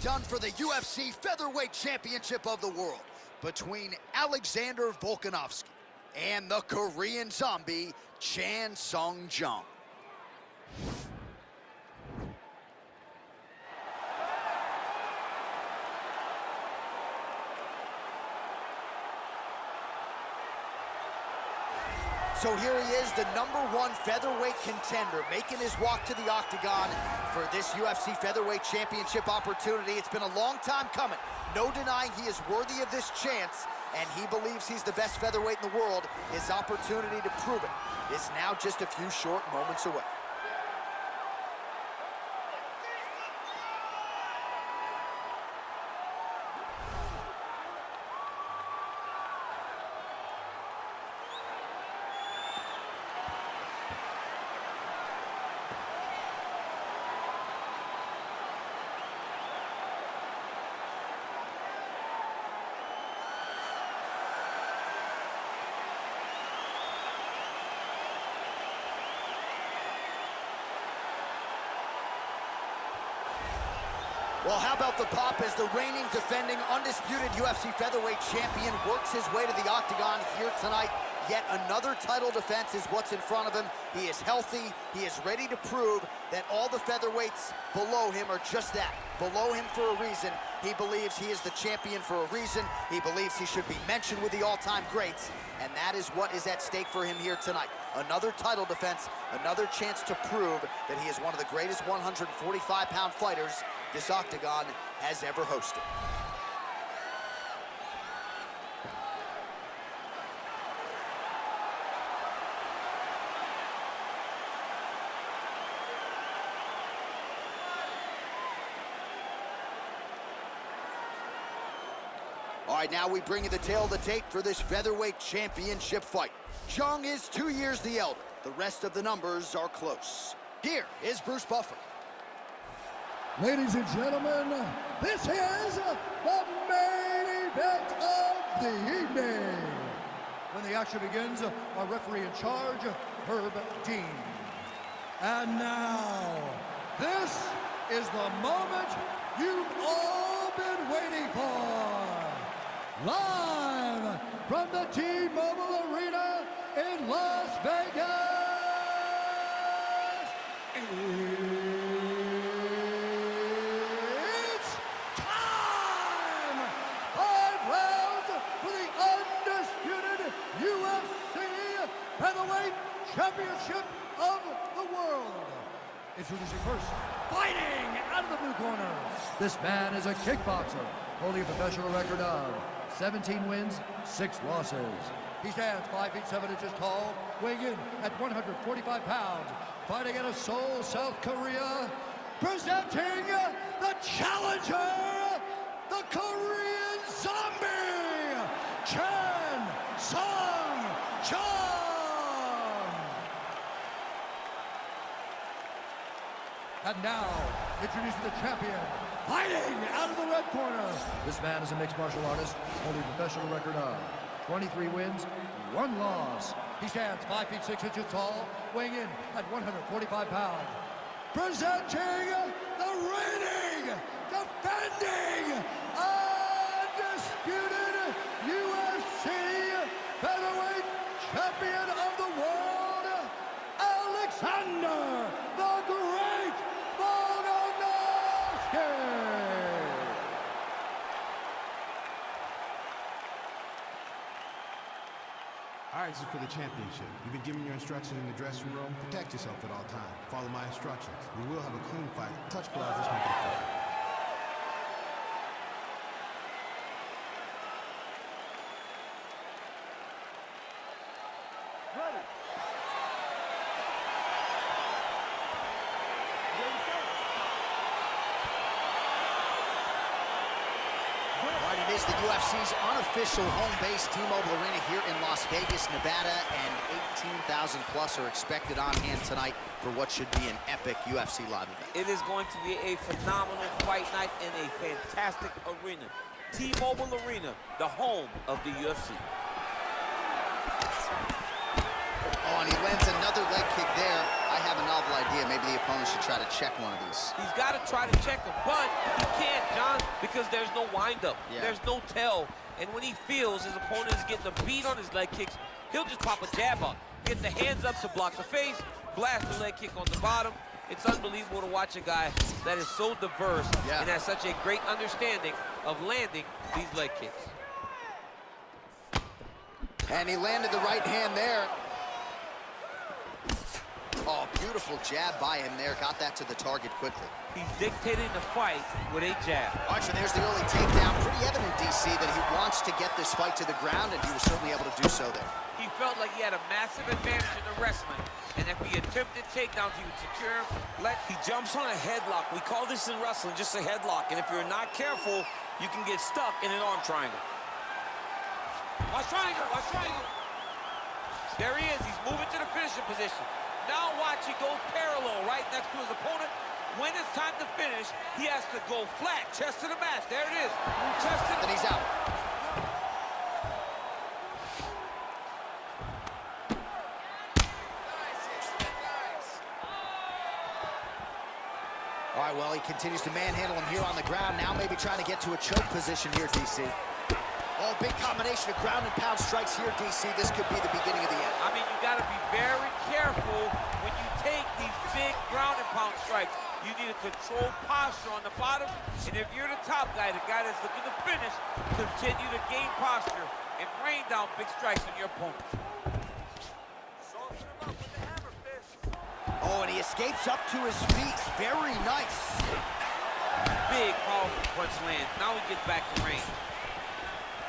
done for the UFC Featherweight Championship of the World between Alexander Volkanovski and the Korean zombie, Chan Sung Jung. So here he is, the #1 featherweight contender, making his walk to the octagon for this UFC Featherweight Championship opportunity. It's been a long time coming. No denying he is worthy of this chance, and he believes he's the best featherweight in the world. His opportunity to prove it is now just a few short moments away. Well, how about the pop as the reigning, defending, undisputed UFC featherweight champion works his way to the octagon here tonight. Yet another title defense is what's in front of him. He is healthy. He is ready to prove that all the featherweights below him are just that, below him for a reason. He believes he is the champion for a reason. He believes he should be mentioned with the all-time greats, and that is what is at stake for him here tonight. Another title defense, another chance to prove that he is one of the greatest 145-pound fighters this octagon has ever hosted. All right, now we bring you the tale of the tape for this featherweight championship fight. Jung is 2 years the elder. The rest of the numbers are close. Here is Bruce Buffer. Ladies and gentlemen, this is the main event of the evening. When the action begins, our referee in charge, Herb Dean. And now, this is the moment you've all been waiting for. Live from the T-Mobile Arena in Las Vegas. It's time! 5 rounds for the undisputed UFC Featherweight Championship of the World. Introducing first, fighting out of the blue corner. This man is a kickboxer, holding a professional record of 17 wins, 6 losses. He stands 5 feet 7 inches tall, weighing in at 145 pounds, fighting out of Seoul, South Korea, presenting the challenger, the Korean zombie, Chan Sung Jung. And now, introducing the champion, fighting out of the red corner. This man is a mixed martial artist, holding a professional record of 23 wins, 1 loss. He stands 5 feet 6 inches tall, weighing in at 145 pounds. Presenting the reigning, defending, undisputed UFC Featherweight Champion of the World, Alexander the Great Volkanovski. All right, this is for the championship. You've been given your instructions in the dressing room. Protect yourself at all times. Follow my instructions. We will have a clean fight. Touch gloves, let's make it a fight. Ready. It is the UFC's unofficial home base, T-Mobile Arena here in Las Vegas, Nevada, and 18,000 plus are expected on hand tonight for what should be an epic UFC live event. It is going to be a phenomenal fight night in a fantastic arena. T-Mobile Arena, the home of the UFC. Oh, and he lands another leg kick there. I have a novel idea. Maybe the opponent should try to check one of these. He's got to try to check him, but he can't. John's because there's no windup. Yeah. There's no tell. And when he feels his opponent is getting a beat on his leg kicks, he'll just pop a jab up. Get the hands up to block the face, blast the leg kick on the bottom. It's unbelievable to watch a guy that is so diverse and has such a great understanding of landing these leg kicks. And he landed the right hand there. Oh, beautiful jab by him there. Got that to the target quickly. He's dictating the fight with a jab. All right, so there's the early takedown. Pretty evident, DC, that he wants to get this fight to the ground, and he was certainly able to do so there. He felt like he had a massive advantage in the wrestling, and if he attempted takedowns, he would secure him. He jumps on a headlock. We call this in wrestling just a headlock, and if you're not careful, you can get stuck in an arm triangle. Watch triangle, watch triangle. There he is, he's moving to the finishing position. Now watch, he goes parallel right next to his opponent. When it's time to finish, he has to go flat, chest to the mat. There it is, chest to the... And he's out. All right, well, he continues to manhandle him here on the ground. Now maybe trying to get to a choke position here, DC. Oh, big combination of ground and pound strikes here, DC. This could be the beginning of the end. I mean, you got to be very careful when you take these big ground and pound strikes. You need a controlled posture on the bottom, and if you're the top guy, the guy that's looking to finish, continue to gain posture and rain down big strikes on your opponent. Oh, and he escapes up to his feet. Very nice. Big, powerful punch lands. Now he gets back to range.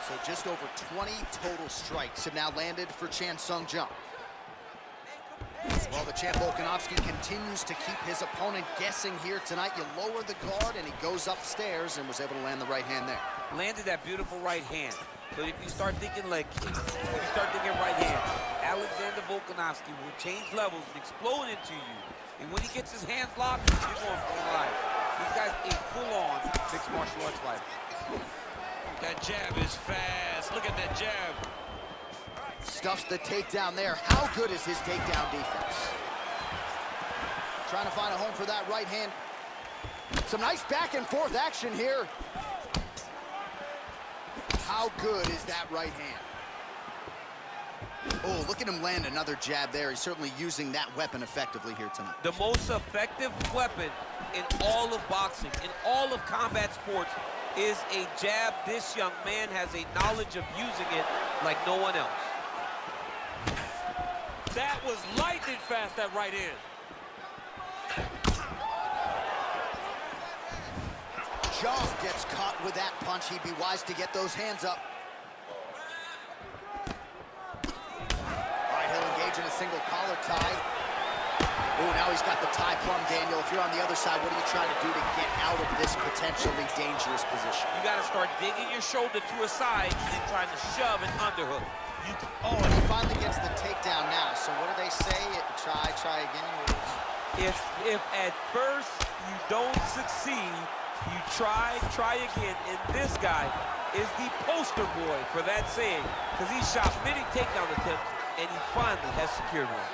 So just over 20 total strikes have now landed for Chan Sung Jung. Well, the champ Volkanovski continues to keep his opponent guessing here tonight. You lower the guard, and he goes upstairs and was able to land the right hand there. Landed that beautiful right hand. So if you start thinking leg kicks, if you start thinking right hand, Alexander Volkanovski will change levels and explode into you. And when he gets his hands locked, you're going for your life. This guy's a full-on mixed martial arts fighter. That jab is fast. Look at that jab. Stuffs the takedown there. How good is his takedown defense? Trying to find a home for that right hand. Some nice back and forth action here. How good is that right hand? Oh, look at him land another jab there. He's certainly using that weapon effectively here tonight. The most effective weapon in all of boxing, in all of combat sports, is a jab. This young man has a knowledge of using it like no one else. That was lightning fast, that right hand. Jung gets caught with that punch. He'd be wise to get those hands up. All right, he'll engage in a single collar tie. Ooh, now he's got the tie plum, Daniel. If you're on the other side, what are you trying to do to get out of this potentially dangerous position? You got to start digging your shoulder to a side and then trying to shove an underhook. Oh, and he finally gets the takedown now. So what do they say? Try again? If at first you don't succeed, you try again. And this guy is the poster boy for that saying, because he shot many takedown attempts and he finally has secured one.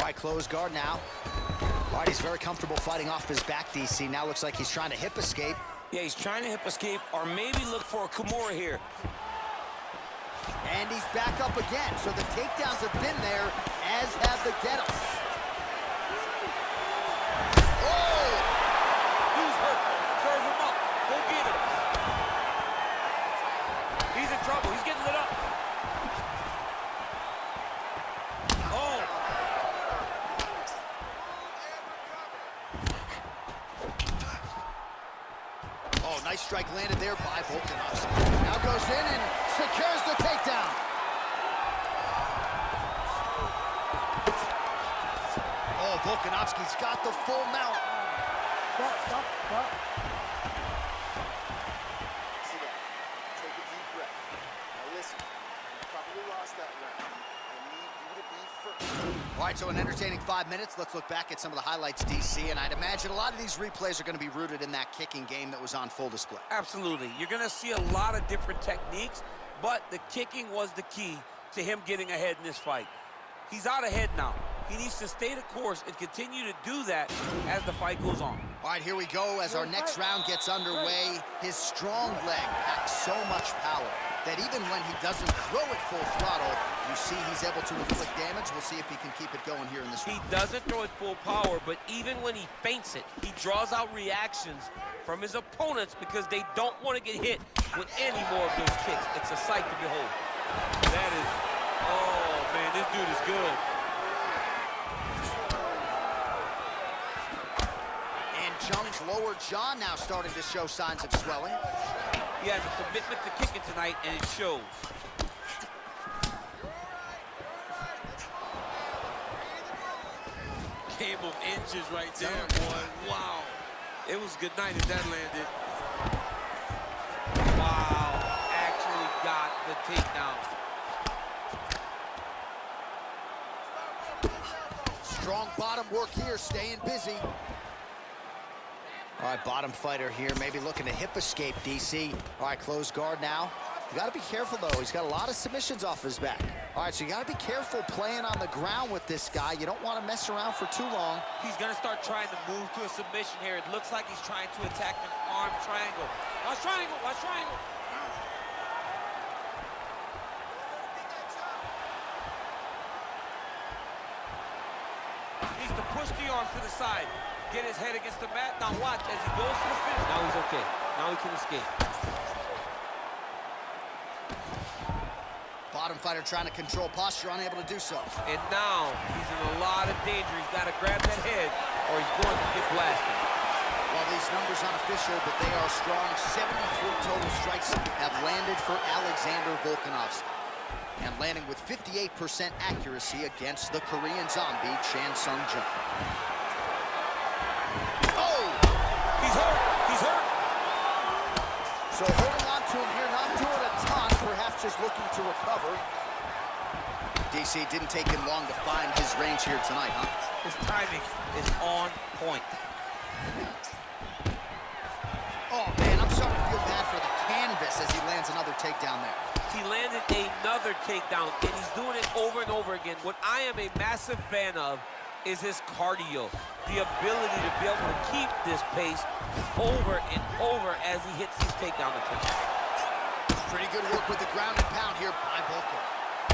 All right, close guard now. All right, he's very comfortable fighting off his back, DC. Now looks like he's trying to hip escape. Yeah, he's trying to hip escape or maybe look for a Kimura here. And he's back up again. So the takedowns have been there, as have the get-ups. Oh! He's hurt. Serve him up. Go get him. He's in trouble. He's getting lit up. Oh! Oh, nice strike landed there by Volkanovski. Now goes in and secures the takedown. Oh, Volkanovski's got the full mount. Stop. See that? Take a deep breath. Now listen, you probably lost that round. I need you to be first. All right, so an entertaining 5 minutes. Let's look back at some of the highlights, DC, and I'd imagine a lot of these replays are going to be rooted in that kicking game that was on full display. Absolutely. You're going to see a lot of different techniques, but the kicking was the key to him getting ahead in this fight. He's out ahead now. He needs to stay the course and continue to do that as the fight goes on. All right, here we go as our next round gets underway. His strong leg packs so much power that even when he doesn't throw it full throttle, you see he's able to inflict damage. We'll see if he can keep it going here in this round. He doesn't throw it full power, but even when he feints it, he draws out reactions from his opponents because they don't want to get hit with any more of those kicks. It's a sight to behold. That is, oh man, this dude is good. And Jung's lower jaw now starting to show signs of swelling. He has a commitment to kicking tonight, and it shows. Game of inches right there, boy. Wow. It was good night if that landed. Wow, actually got the takedown. Strong bottom work here, staying busy. All right, bottom fighter here, maybe looking to hip escape, DC. All right, closed guard now. You got to be careful, though. He's got a lot of submissions off his back. All right, so you got to be careful playing on the ground with this guy. You don't want to mess around for too long. He's going to start trying to move to a submission here. It looks like he's trying to attack an arm triangle. Watch triangle, watch triangle. Needs to push the arm to the side. Get his head against the mat. Now watch as he goes to the finish. Now he's okay. Now he can escape. Bottom fighter trying to control posture, unable to do so. And now he's in a lot of danger. He's got to grab that head or he's going to get blasted. Well, these numbers unofficial, but they are strong. 73 total strikes have landed for Alexander Volkanovski. And landing with 58% accuracy against the Korean zombie, Chan Sung Jung. Oh! He's hurt. He's hurt. So holding on to him here, not doing a ton, perhaps just looking to recover. DC didn't take him long to find his range here tonight, huh? His timing is on point. Oh, man, I'm starting to feel bad for the canvas as he lands another takedown there. He landed another takedown, and he's doing it over and over again. What I am a massive fan of is his cardio, the ability to be able to keep this pace over and over as he hits these takedown attempts. Pretty good work with the ground and pound here by Volko.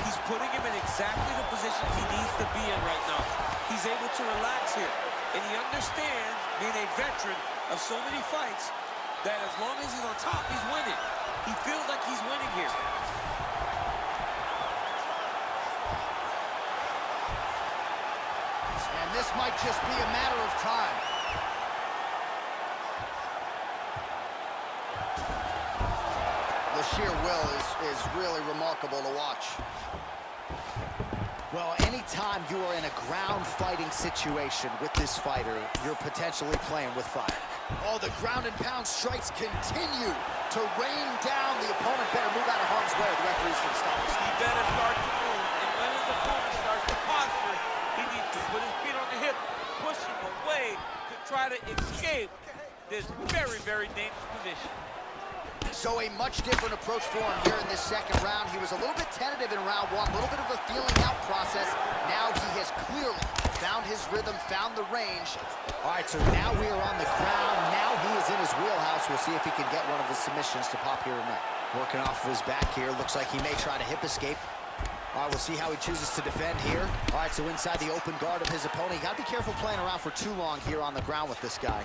He's putting him in exactly the positions he needs to be in right now. He's able to relax here, and he understands, being a veteran of so many fights, that as long as he's on top, he's winning. He feels like he's winning here. And this might just be a matter of time. The sheer will is really remarkable to watch. Well, anytime you are in a ground fighting situation with this fighter, you're potentially playing with fire. Oh, the ground and pound strikes continue to rain down. The opponent better move out of harm's way. The referee's going to stop this. He better start to move, and when his opponent starts to posture, he needs to put his feet on the hip, push him away to try to escape this very, very dangerous position. So a much different approach for him here in this second round. He was a little bit tentative in round one, a little bit of a feeling out process. Now he has clearly found his rhythm, found the range. All right, so now we are on the ground. Now he is in his wheelhouse. We'll see if he can get one of his submissions to pop here tonight. Working off of his back here. Looks like he may try to hip escape. All right, we'll see how he chooses to defend here. All right, so inside the open guard of his opponent. You got to be careful playing around for too long here on the ground with this guy.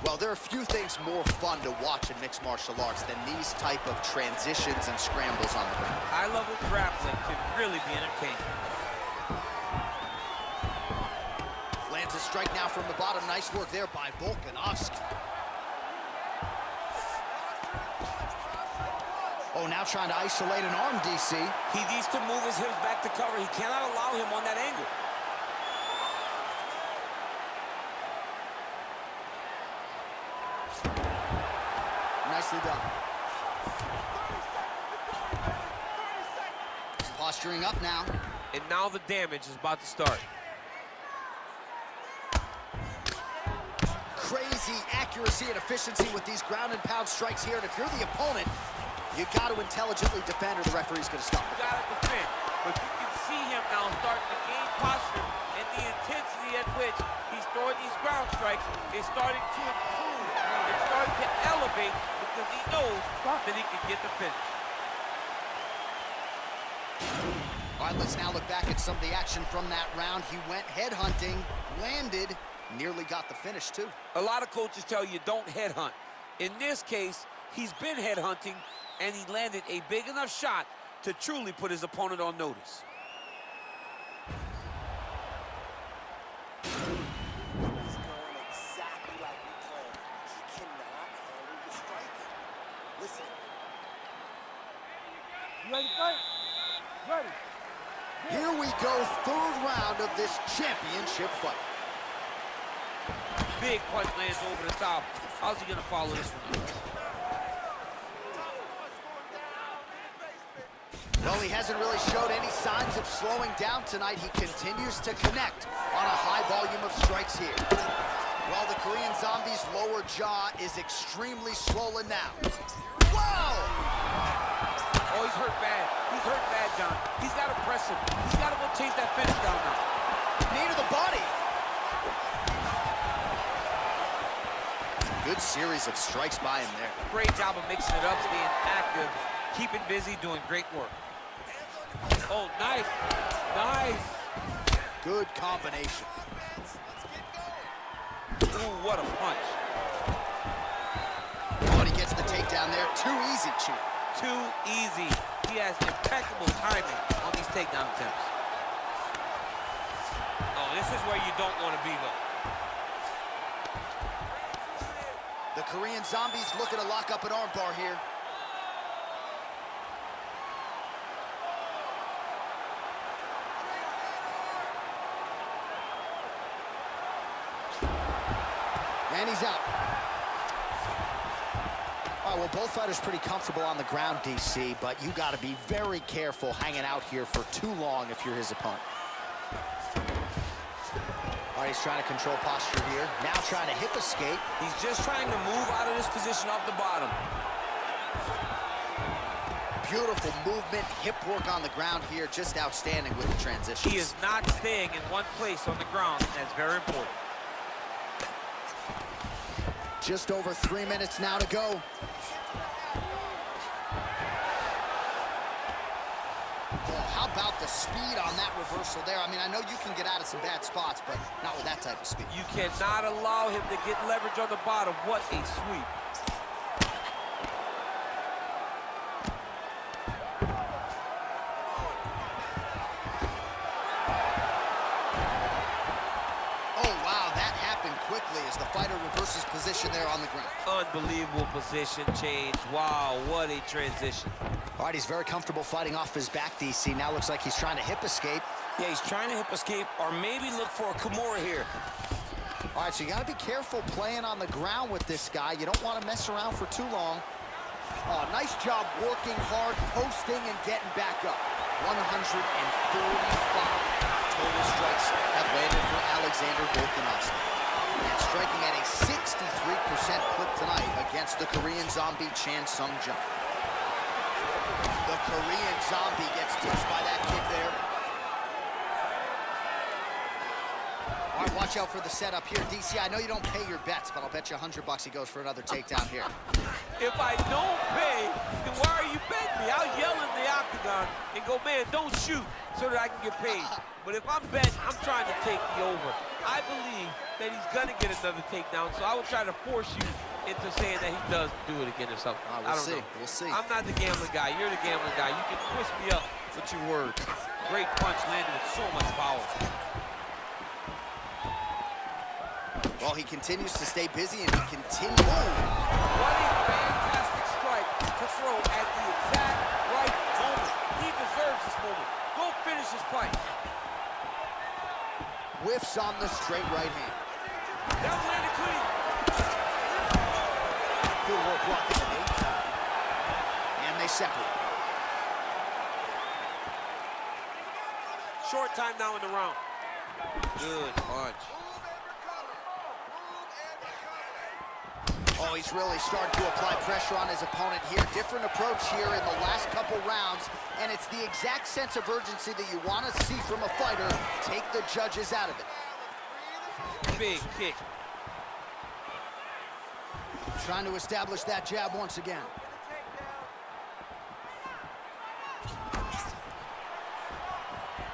Well, there are few things more fun to watch in mixed martial arts than these type of transitions and scrambles on the ground. High-level grappling can really be entertaining. Lands a strike now from the bottom. Nice work there by Volkanovski. Oh, now trying to isolate an arm, DC. He needs to move his hips back to cover. He cannot allow him on that angle. Nicely done. Posturing up now. And now the damage is about to start. Crazy accuracy and efficiency with these ground and pound strikes here. And if you're the opponent, you got to intelligently defend or the referee's going to stop it. You gotta defend, but you can see him now starting to gain posture, and the intensity at which he's throwing these ground strikes is starting to improve. It's starting to elevate because he knows that he can get the finish. All right, let's now look back at some of the action from that round. He went headhunting, landed, nearly got the finish too. A lot of coaches tell you don't headhunt. In this case, he's been headhunting, and he landed a big enough shot to truly put his opponent on notice. He's going exactly like we planned. He cannot handle your striking. Listen. You ready to fight? Ready. Here we go, third round of this championship fight. Big punch lands over the top. How's he gonna follow this one up? Well, he hasn't really showed any signs of slowing down tonight. He continues to connect on a high volume of strikes here. Well, the Korean Zombie's lower jaw is extremely swollen now. Whoa! Oh, he's hurt bad. He's hurt bad, John. He's got to press him. He's got to go chase that finish down now. Knee to the body. Good series of strikes by him there. Great job of mixing it up, staying active, keeping busy, doing great work. Oh, nice. Nice. Good combination. Ooh, what a punch. Oh, and he gets the takedown there. Too easy, Chief. Too easy. He has impeccable timing on these takedown attempts. Oh, this is where you don't want to be, though. The Korean Zombie's looking to lock up an armbar here. And he's out. All right, well, both fighters pretty comfortable on the ground, DC, but you got to be very careful hanging out here for too long if you're his opponent. All right, he's trying to control posture here. Now trying to hip escape. He's just trying to move out of this position off the bottom. Beautiful movement, hip work on the ground here. Just outstanding with the transitions. He is not staying in one place on the ground. That's very important. Just over 3 minutes now to go. Oh, how about the speed on that reversal there? I mean, I know you can get out of some bad spots, but not with that type of speed. You cannot allow him to get leverage on the bottom. What a sweep. Quickly as the fighter reverses position there on the ground. Unbelievable position change. Wow, what a transition. All right, he's very comfortable fighting off his back, DC. Now looks like he's trying to hip escape. Yeah, he's trying to hip escape or maybe look for a Kimura here. All right, so you got to be careful playing on the ground with this guy. You don't want to mess around for too long. Oh, nice job working hard, posting, and getting back up. 145 total strikes have landed for Alexander Volkanovski. And striking at a 63% clip tonight against the Korean Zombie Chan Sung Jung. The Korean Zombie gets touched by that kick there. All right, watch out for the setup here. DC, I know you don't pay your bets, but I'll bet you $100 he goes for another takedown here. If I don't pay, then why are you betting me? I'll yell in the octagon and go, man, don't shoot, so that I can get paid. But if I'm betting, I'm trying to take the over. I believe that he's gonna get another takedown, so I would try to force you into saying that he does do it again or something. I don't know. We'll see. I'm not the gambling guy. You're the gambling guy. You can twist me up with your words. Great punch landed with so much power. Well, he continues to stay busy, and he continues. What a fantastic strike to throw at the exact right moment. He deserves this moment. Go finish his fight. Whiffs on the straight right hand. That was landed clean. Good work blocking the knee. And they separate. Short time now in the round. Good punch. Oh, Oh, he's really starting to apply pressure on his opponent here. Different approach here in the last couple rounds, and it's the exact sense of urgency that you want to see from a fighter. Take the judges out of it. Big kick. Trying to establish that jab once again.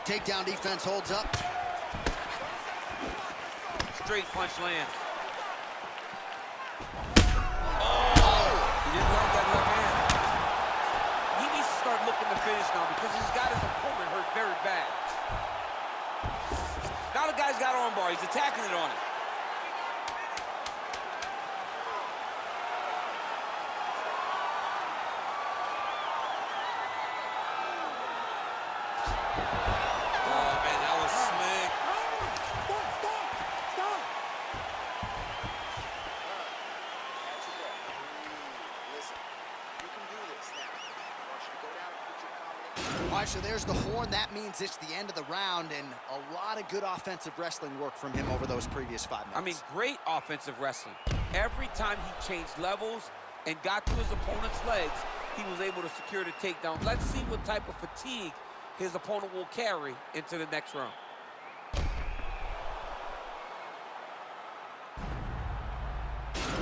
Takedown defense holds up. Straight punch lands. He didn't like that left hand. He needs to start looking to finish now because he's got his opponent hurt very bad. Now the guy's got armbar. He's attacking it on it. Oh, man, that was slick. Stop! Catch your breath. Breathe. Listen, you can do this now. I want you to go down and put your combination. All right, so there's the horn. That means it's the end of the round, and a lot of good offensive wrestling work from him over those previous 5 minutes. I mean, great offensive wrestling. Every time he changed levels and got to his opponent's legs, he was able to secure the takedown. Let's see what type of fatigue his opponent will carry into the next round.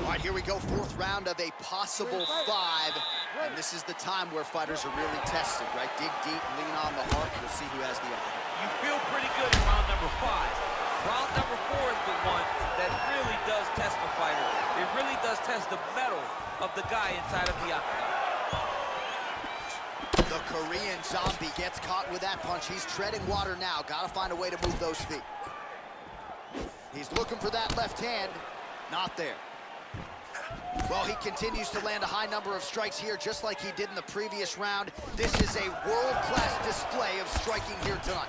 All right, here we go, 4th round of a possible 5. And this is the time where fighters are really tested, right? Dig deep, lean on the heart, we'll see who has the upper hand. You feel pretty good in round number 5. Round number 4 is the one that really does test the fighter. It really does test the mettle of the guy inside of the octagon. The Korean zombie gets caught with that punch. He's treading water now. Got to find a way to move those feet. He's looking for that left hand. Not there. Well, he continues to land a high number of strikes here, just like he did in the previous round. This is a world-class display of striking here tonight.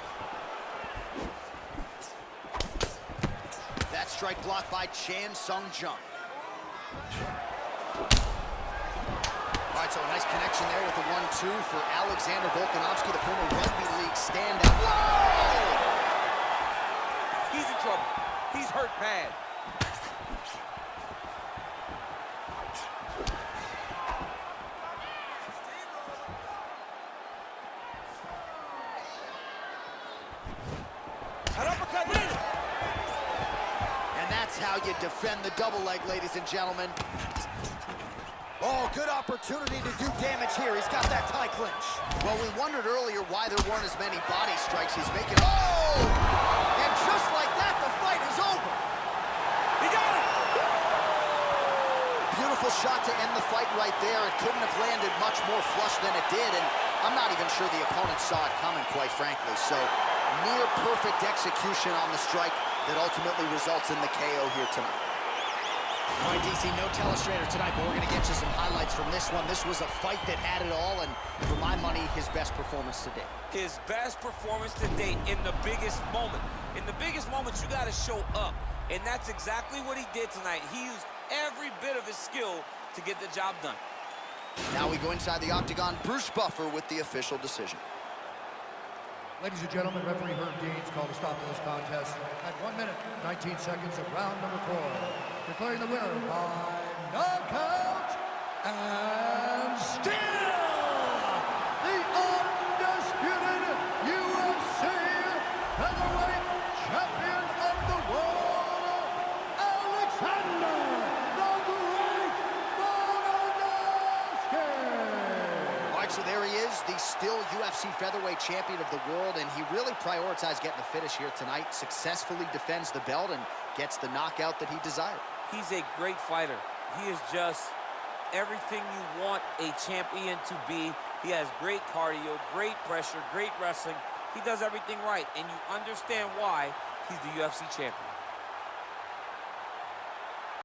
That strike blocked by Chan Sung Jung. All right, so a nice connection there with the 1-2 for Alexander Volkanovski, the former rugby league standout. Whoa! He's in trouble. He's hurt bad. An uppercut in. And that's how you defend the double leg, ladies and gentlemen. Oh, good opportunity to do damage here. He's got that tie clinch. Well, we wondered earlier why there weren't as many body strikes. He's making... Oh! And just like that, the fight is over. He got it. Beautiful shot to end the fight right there. It couldn't have landed much more flush than it did, and I'm not even sure the opponent saw it coming, quite frankly. So, near perfect execution on the strike that ultimately results in the KO here tonight. All right, DC, no telestrator tonight, but we're going to get you some highlights from this one. This was a fight that had it all, and for my money, his best performance to date. His best performance to date in the biggest moment. In the biggest moments, you got to show up, and that's exactly what he did tonight. He used every bit of his skill to get the job done. Now we go inside the octagon. Bruce Buffer with the official decision. Ladies and gentlemen, referee Herb Dean's called a stop to this contest at 1 minute, 19 seconds of round number 4. Declaring the winner by knockout and still the undisputed UFC Featherweight Champion of the World, Alexander the Great Volkanovski. All right, so there he is, the still UFC Featherweight Champion of the world, and he really prioritized getting the finish here tonight, successfully defends the belt, and gets the knockout that he desired. He's a great fighter. He is just everything you want a champion to be. He has great cardio, great pressure, great wrestling. He does everything right, and you understand why he's the UFC champion.